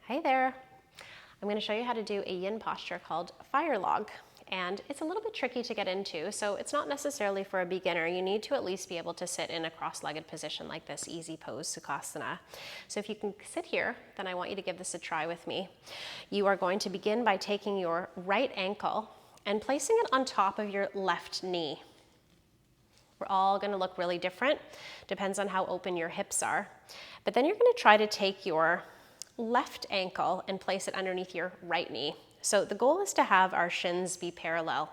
Hi there. I'm going to show you how to do a yin posture called fire log. And it's a little bit tricky to get into, so it's not necessarily for a beginner. You need to at least be able to sit in a cross-legged position like this, easy pose, Sukhasana. So if you can sit here, then I want you to give this a try with me. You are going to begin by taking your right ankle and placing it on top of your left knee. We're all going to look really different. Depends on how open your hips are. But then you're going to try to take your left ankle and place it underneath your right knee. So the goal is to have our shins be parallel.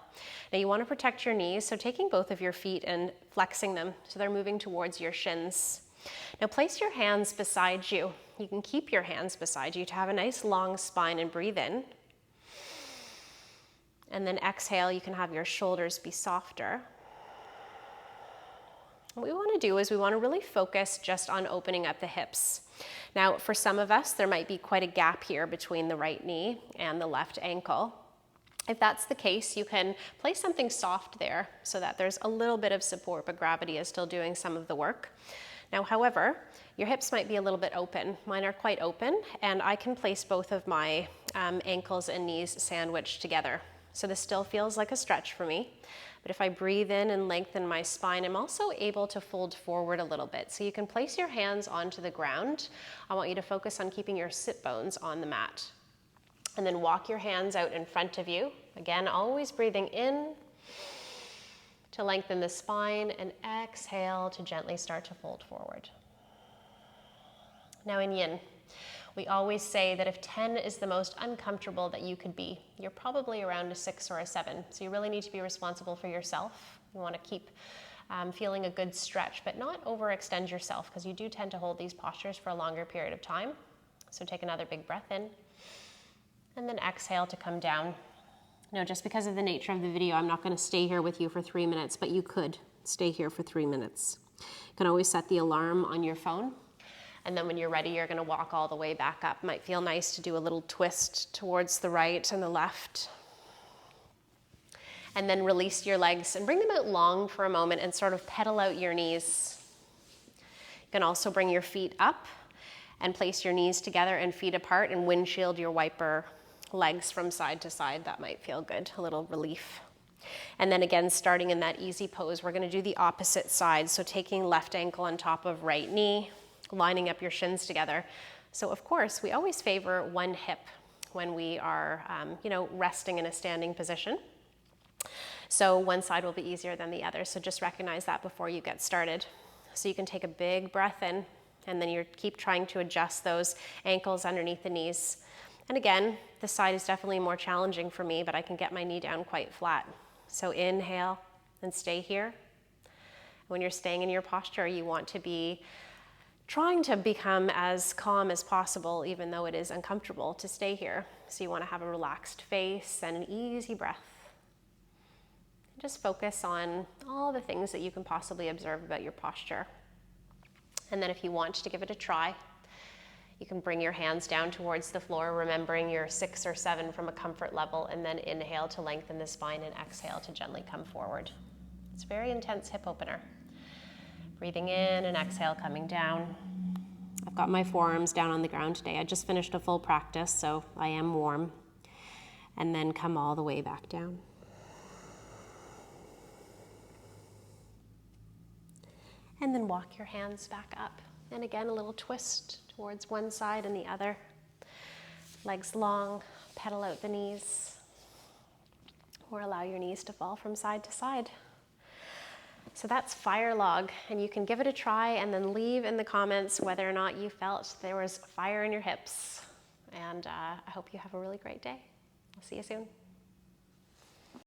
Now you want to protect your knees, so taking both of your feet and flexing them so they're moving towards your shins. Now place your hands beside you. You can keep your hands beside you to have a nice long spine and breathe in. And then exhale, you can have your shoulders be softer. What we want to do is we want to really focus just on opening up the hips. Now, for some of us, there might be quite a gap here between the right knee and the left ankle. If that's the case, you can place something soft there so that there's a little bit of support, but gravity is still doing some of the work. Now, however, your hips might be a little bit open. Mine are quite open, and I can place both of my ankles and knees sandwiched together. So this still feels like a stretch for me. But if I breathe in and lengthen my spine, I'm also able to fold forward a little bit. So you can place your hands onto the ground. I want you to focus on keeping your sit bones on the mat. And then walk your hands out in front of you. Again, always breathing in to lengthen the spine, and exhale to gently start to fold forward. Now in yin, we always say that if 10 is the most uncomfortable that you could be, you're probably around a 6 or a 7. So you really need to be responsible for yourself. You want to keep feeling a good stretch, but not overextend yourself, because you do tend to hold these postures for a longer period of time. So take another big breath in, and then exhale to come down. Now, just because of the nature of the video, I'm not going to stay here with you for 3 minutes, but you could stay here for 3 minutes. You can always set the alarm on your phone. And then when you're ready, you're going to walk all the way back up. Might feel nice to do a little twist towards the right and the left. And then release your legs and bring them out long for a moment and sort of pedal out your knees. You can also bring your feet up and place your knees together and feet apart and windshield your wiper legs from side to side. That might feel good, a little relief. And then again, starting in that easy pose, we're going to do the opposite side. So taking left ankle on top of right knee, lining up your shins together. So of course, we always favor one hip when we are, resting in a standing position. So one side will be easier than the other. So just recognize that before you get started. So you can take a big breath in, and then you keep trying to adjust those ankles underneath the knees. And again, this side is definitely more challenging for me, but I can get my knee down quite flat. So inhale and stay here. When you're staying in your posture, you want to be trying to become as calm as possible, even though it is uncomfortable to stay here. So you want to have a relaxed face and an easy breath. Just focus on all the things that you can possibly observe about your posture. And then if you want to give it a try, you can bring your hands down towards the floor, remembering your 6 or 7 from a comfort level, and then inhale to lengthen the spine and exhale to gently come forward. It's a very intense hip opener. Breathing in and exhale, coming down. I've got my forearms down on the ground today. I just finished a full practice, so I am warm. And then come all the way back down. And then walk your hands back up. And again, a little twist towards one side and the other. Legs long, pedal out the knees. Or allow your knees to fall from side to side. So that's fire log, and you can give it a try and then leave in the comments whether or not you felt there was fire in your hips. And I hope you have a really great day. I'll see you soon.